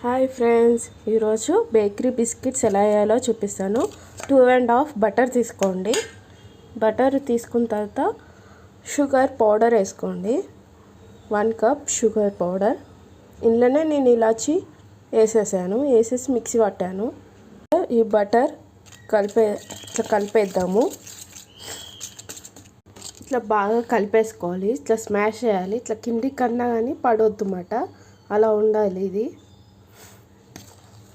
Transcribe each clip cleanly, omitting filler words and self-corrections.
Hi friends, ఈరోజు bakery biscuits ఎలా వేయాలో చూపిస్తాను. 2.5 బటర్ తీసుకోండి. బటర్ తీసుకున్న తర్వాత షుగర్ పౌడర్ వేసుకోండి. 1 కప్ షుగర్ పౌడర్. ఇందులోనే నేను ఇలాచి వేసేసి మిక్సీ పట్టాను. ఈ బటర్ కలిపేద్దాము. ఇట్లా బాగా కలిపేసుకోవాలి. ఇట్లా స్మాష్ చేయాలి. ఇట్లా కిందికి కన్నా కానీ పడవద్దు అన్నమాట. అలా ఉండాలి. ఇది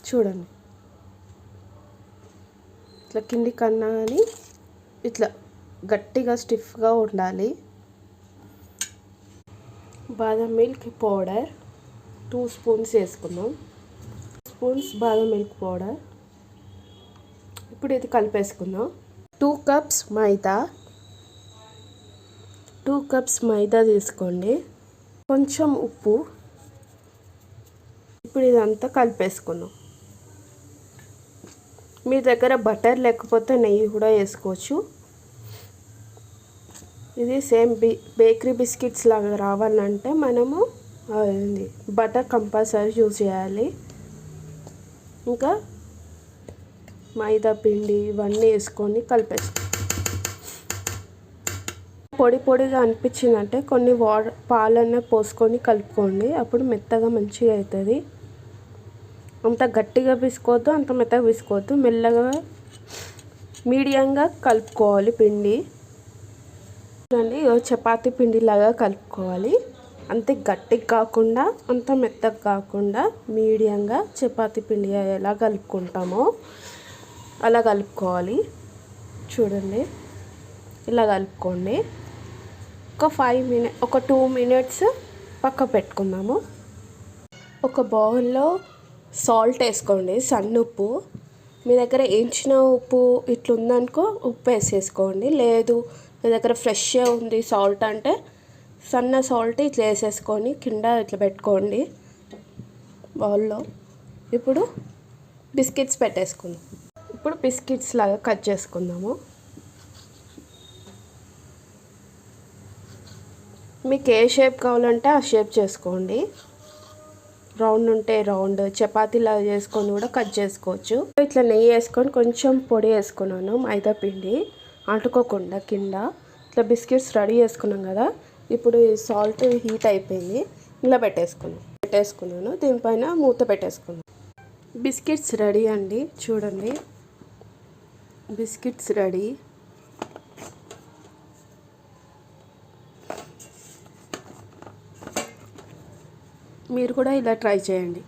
చూడండి, ఇట్లా కింది కన్నా కానీ ఇట్లా గట్టిగా స్టిఫ్గా ఉండాలి. బాదం మిల్క్ పౌడర్ 2 స్పూన్స్ వేసుకున్నాం. 2 స్పూన్స్ బాదం మిల్క్ పౌడర్. ఇప్పుడు ఇది కలిపేసుకుందాం. 2 కప్స్ మైదా. 2 కప్స్ మైదా తీసుకోండి. కొంచెం ఉప్పు. ఇప్పుడు ఇదంతా కలిపేసుకున్నాం. మీ దగ్గర బటర్ లేకపోతే నెయ్యి కూడా వేసుకోవచ్చు. ఇది సేమ్ బేకరీ బిస్కెట్స్ లాగా రావాలంటే మనము బటర్ కంపల్సరీ యూజ్ చేయాలి. ఇంకా మైదా పిండి ఇవన్నీ వేసుకొని కలిపేసుకో. పొడి పొడిగా అనిపించిందంటే కొన్ని పాలన్న పోసుకొని కలుపుకోండి. అప్పుడు మెత్తగా మంచిగా అవుతుంది. అంత గట్టిగా పిసుకోవద్దు, అంత మెత్తగా పిసుకోవద్దు. మెల్లగా మీడియంగా కలుపుకోవాలి పిండి. చూడండి, చపాతీ పిండిలాగా కలుపుకోవాలి. అంతే గట్టిగా కాకుండా అంత మెత్తగా కాకుండా మీడియంగా చపాతీ పిండి ఎలా కలుపుకుంటామో అలా కలుపుకోవాలి. చూడండి, ఇలా కలుపుకోండి. ఒక 2 మినిట్స్ పక్క పెట్టుకుందాము. ఒక బౌల్లో సాల్ట్ వేసుకోండి, సన్న ఉప్పు. మీ దగ్గర వేయించిన ఉప్పు ఇట్లా ఉందనుకో ఉప్పు వేసేసుకోండి. లేదు మీ దగ్గర ఫ్రెష్ ఉంది సాల్ట్ అంటే సన్న సాల్ట్ ఇట్లా వేసేసుకొని కింద ఇట్లా పెట్టుకోండి బౌల్లో. ఇప్పుడు బిస్కెట్స్ పెట్టేసుకుందాం. ఇప్పుడు బిస్కెట్స్ లాగా కట్ చేసుకుందాము. మీకు ఏ షేప్ కావాలంటే ఆ షేప్ చేసుకోండి. రౌండ్ ఉంటే రౌండ్, చపాతీలా చేసుకొని కూడా కట్ చేసుకోవచ్చు. ఇట్లా నెయ్యి వేసుకొని కొంచెం పొడి వేసుకున్నాను, మైదా పిండి అంటుకోకుండా కింద. ఇట్లా బిస్కెట్స్ రెడీ చేసుకున్నాం కదా. ఇప్పుడు ఈ సాల్ట్ హీట్ అయిపోయింది. ఇలా పెట్టేసుకున్నాను. దీనిపైన మూత పెట్టేసుకున్నాను. బిస్కెట్స్ రెడీ అండి. చూడండి, బిస్కెట్స్ రెడీ. మీరు కూడా ఇలా ట్రై చేయండి.